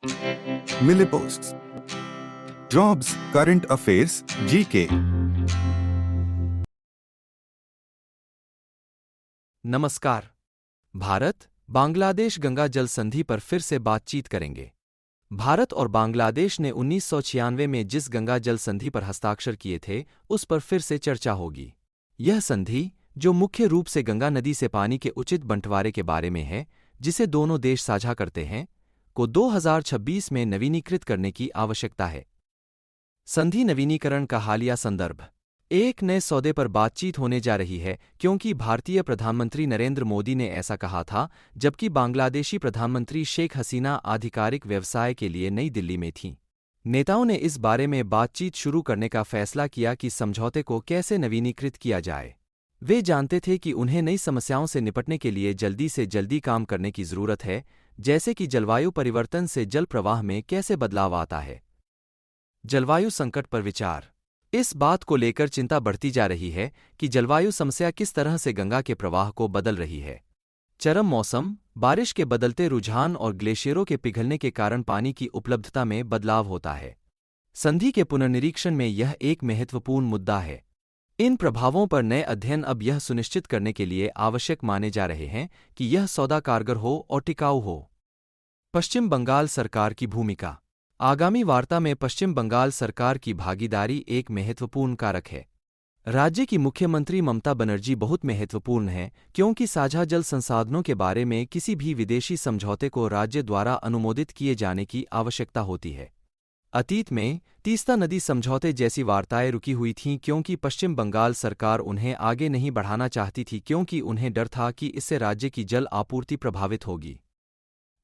मिले posts, jobs, current affairs, GK. नमस्कार। भारत बांग्लादेश गंगा जल संधि पर फिर से बातचीत करेंगे। भारत और बांग्लादेश ने 1996 में जिस गंगा जल संधि पर हस्ताक्षर किए थे, उस पर फिर से चर्चा होगी। यह संधि, जो मुख्य रूप से गंगा नदी से पानी के उचित बंटवारे के बारे में है, जिसे दोनों देश साझा करते हैं, को 2026 में नवीनीकृत करने की आवश्यकता है। संधि नवीनीकरण का हालिया संदर्भ। एक नए सौदे पर बातचीत होने जा रही है, क्योंकि भारतीय प्रधानमंत्री नरेंद्र मोदी ने ऐसा कहा था, जबकि बांग्लादेशी प्रधानमंत्री शेख हसीना आधिकारिक व्यवसाय के लिए नई दिल्ली में थीं। नेताओं ने इस बारे में बातचीत शुरू करने का फैसला किया कि समझौते को कैसे नवीनीकृत किया जाए। वे जानते थे कि उन्हें नई समस्याओं से निपटने के लिए जल्दी से जल्दी काम करने की जरूरत है, जैसे कि जलवायु परिवर्तन से जल प्रवाह में कैसे बदलाव आता है। जलवायु संकट पर विचार। इस बात को लेकर चिंता बढ़ती जा रही है कि जलवायु समस्या किस तरह से गंगा के प्रवाह को बदल रही है। चरम मौसम, बारिश के बदलते रुझान और ग्लेशियरों के पिघलने के कारण पानी की उपलब्धता में बदलाव होता है। संधि के पुनर्निरीक्षण में यह एक महत्वपूर्ण मुद्दा है। इन प्रभावों पर नए अध्ययन अब यह सुनिश्चित करने के लिए आवश्यक माने जा रहे हैं कि यह सौदा कारगर हो और टिकाऊ हो। पश्चिम बंगाल सरकार की भूमिका। आगामी वार्ता में पश्चिम बंगाल सरकार की भागीदारी एक महत्वपूर्ण कारक है। राज्य की मुख्यमंत्री ममता बनर्जी बहुत महत्वपूर्ण है, क्योंकि साझा जल संसाधनों के बारे में किसी भी विदेशी समझौते को राज्य द्वारा अनुमोदित किए जाने की आवश्यकता होती है। अतीत में तीस्ता नदी समझौते जैसी वार्ताएं रुकी हुई थीं, क्योंकि पश्चिम बंगाल सरकार उन्हें आगे नहीं बढ़ाना चाहती थी, क्योंकि उन्हें डर था कि इससे राज्य की जल आपूर्ति प्रभावित होगी।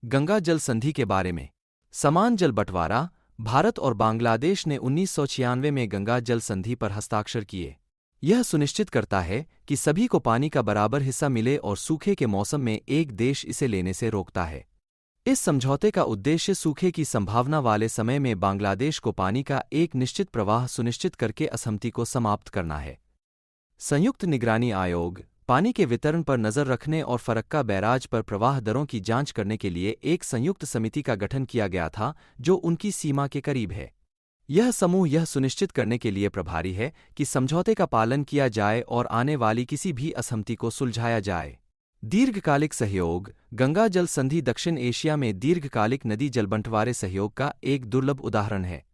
गंगा जल संधि के बारे में। समान जल बंटवारा। भारत और बांग्लादेश ने 1996 में गंगा जल संधि पर हस्ताक्षर किए। यह सुनिश्चित करता है कि सभी को पानी का बराबर हिस्सा मिले और सूखे के मौसम में एक देश इसे लेने से रोकता है। इस समझौते का उद्देश्य सूखे की संभावना वाले समय में बांग्लादेश को पानी का एक निश्चित प्रवाह सुनिश्चित करके असहमति को समाप्त करना है। संयुक्त निगरानी आयोग। पानी के वितरण पर नजर रखने और फरक्का बैराज पर प्रवाह दरों की जांच करने के लिए एक संयुक्त समिति का गठन किया गया था, जो उनकी सीमा के करीब है। यह समूह यह सुनिश्चित करने के लिए प्रभारी है कि समझौते का पालन किया जाए और आने वाली किसी भी असहमति को सुलझाया जाए। दीर्घकालिक सहयोग। गंगा जल संधि दक्षिण एशिया में दीर्घकालिक नदी जल बंटवारे सहयोग का एक दुर्लभ उदाहरण है।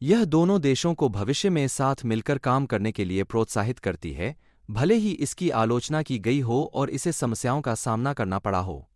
यह दोनों देशों को भविष्य में साथ मिलकर काम करने के लिए प्रोत्साहित करती है, भले ही इसकी आलोचना की गई हो और इसे समस्याओं का सामना करना पड़ा हो।